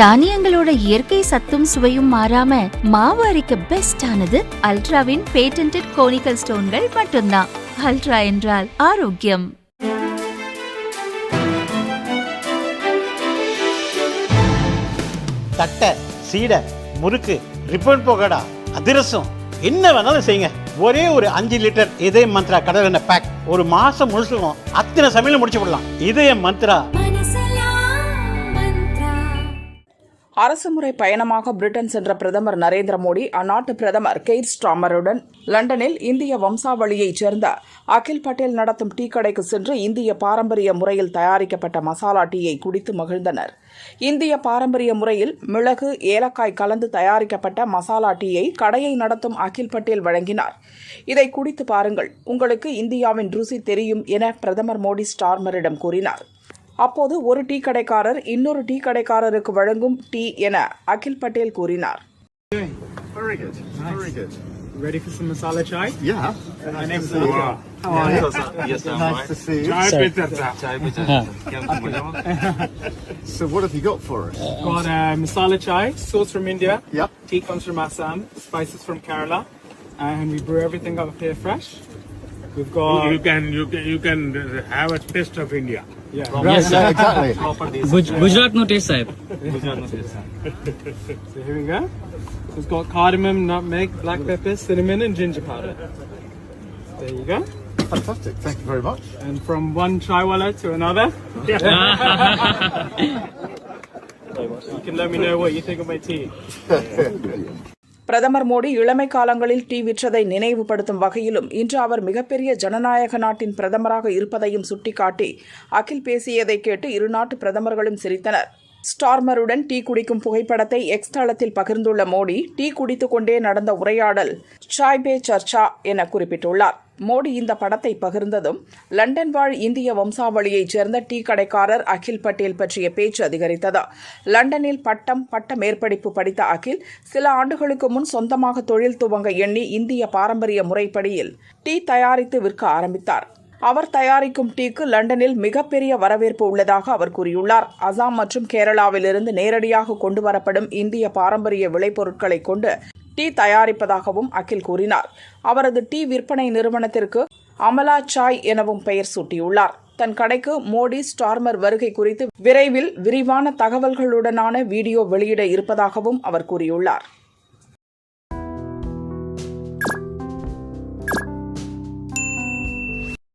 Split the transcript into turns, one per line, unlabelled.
தானியங்களோட இயற்கை சத்தும் சுவையும் மாறாம மாவு அரைக்க பெஸ்ட் ஆனது அல்ட்ராவின் பேட்டன்டட் கோனிக்கல் ஸ்டோன்கள் மட்டும்தான். அல்ட்ரா என்றால் ஆரோக்கியம்.
தட்டை, சீடை, முறுக்கு, ரிப்பன் பகோடா, அதிரசம் என்ன வேணாலும் செய்யுங்க. ஒரே ஒரு 5 லிட்டர் இதய மந்த்ரா கடல் எண்ணெய் பேக் ஒரு மாசம் முழுசுக்கும் அத்தனை சமையல் முடிச்சு விடலாம். இதய மந்த்ரா.
அரசுமுறை பயணமாக பிரிட்டன் சென்ற பிரதமர் நரேந்திர மோடி அந்நாட்டு பிரதமர் கெய்ர் ஸ்டார்மருடன் லண்டனில் இந்திய வம்சாவளியைச் சேர்ந்த அகில் பட்டேல் நடத்தும் டீ கடைக்கு சென்று இந்திய பாரம்பரிய முறையில் தயாரிக்கப்பட்ட மசாலா டீயை குடித்து மகிழ்ந்தனர். இந்திய பாரம்பரிய முறையில் மிளகு, ஏலக்காய் கலந்து தயாரிக்கப்பட்ட மசாலா டீயை கடையை நடத்தும் அகில் பட்டேல் வழங்கினார். இதை குடித்து பாருங்கள், உங்களுக்கு இந்தியாவின் ருசி தெரியும் என பிரதமர் மோடி ஸ்டார்மரிடம் கூறினார். அப்போது ஒரு டீ கடைக்காரர் இன்னொரு டீ கடைக்காரருக்கு வழங்கும் டீ என அகில் பட்டேல் கூறினார்.
Very good. Nice. Very good.
Ready for some masala chai?
Yeah.
My name's Luca.
How are you?
Yes, I'm
nice to see you.
Chai
So what have you got for us?
Got masala chai, sauce from India.
Yep.
Tea comes from Assam, spices from Kerala, and we brew everything up here fresh. We've got.
You can have a taste of India.
Yeah.
Right, yeah, exactly.
Gujarat no taste sahib.
So here we go. We've got cardamom, nutmeg, black pepper, cinnamon, and ginger powder. There you go.
Fantastic. Thank you very much.
And from one chaiwala to another. You can let me know what you think of my tea.
பிரதமர் மோடி இளமை காலங்களில் tea விற்றதை நினைவுபடுத்தும் வகையிலும் இன்று அவர் மிகப்பெரிய ஜனநாயக நாட்டின் பிரதமராக இருப்பதையும் சுட்டிக்காட்டி அகில் பேசியதை கேட்டு இரு நாட்டு பிரதமர்களும் சிரித்தனர். ஸ்டார்மருடன் டீ குடிக்கும் புகைப்படத்தை எக்ஸ் தளத்தில் பகிர்ந்துள்ள மோடி டீ குடித்துக் கொண்டே நடந்த உரையாடல் சாய் பே சர்ச்சா என குறிப்பிட்டுள்ளார். மோடி இந்த படத்தை பகிர்ந்ததும் லண்டன் வாழ் இந்திய வம்சாவளியைச் சேர்ந்த டீ கடைக்காரர் அகில் பட்டேல் பற்றிய பேச்சு அதிகரித்தது. லண்டனில் பட்ட மேற்படிப்பு படித்த அகில் சில ஆண்டுகளுக்கு முன் சொந்தமாக தொழில் துவங்க எண்ணி இந்திய பாரம்பரிய முறைப்படியில் டீ தயாரித்து விற்க ஆரம்பித்தார். அவர் தயாரிக்கும் டீக்கு லண்டனில் மிகப்பெரிய வரவேற்பு உள்ளதாக அவர் கூறியுள்ளார். அசாம் மற்றும் கேரளாவிலிருந்து நேரடியாக கொண்டுவரப்படும் இந்திய பாரம்பரிய விளைபொருட்களை கொண்டு டீ தயாரிப்பதாகவும் அகில் கூறினார். அவரது டீ விற்பனை நிறுவனத்திற்கு அமலா சாய் எனவும் பெயர் சூட்டியுள்ளார். தன் கடைக்கு மோடி ஸ்டார்மர் வருகை குறித்து விரைவில் விரிவான தகவல்களுடனான வீடியோ வெளியிட இருப்பதாகவும் அவர் கூறியுள்ளார்.